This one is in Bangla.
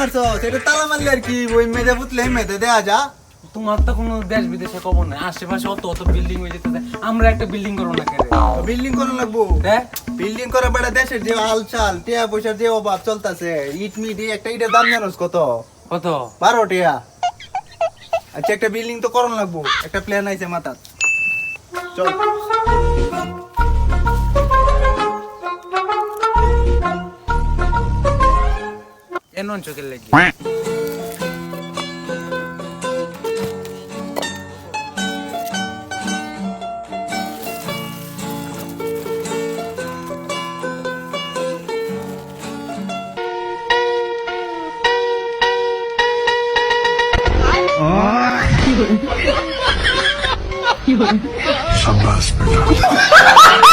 মারছো সেটা তালা মারলে আর কি ওই মেয়েদে পুতলে মেয়েদে দেয়া যা। তোমার তো কোনো দেশ বিদেশে খবর নাই, আশেপাশে অত অত বিল্ডিং হয়ে যেতেছে, আমরা একটা বিল্ডিং করবো না কেন? বিল্ডিং করা লাগবো। হ্যাঁ বিল্ডিং করা বেড়া দেশের যে হালচাল টিয়া পয়সার যে অভাব চলতেছে, ইট মিট একটা ইটের দাম জানোস কত? কত? 12 টিয়া। আচ্ছা একটা বিল্ডিং তো করন লাগবো, একটা প্ল্যান আইছে মাথাত। চল এমন চোখের লেগে शाबाश बेटा।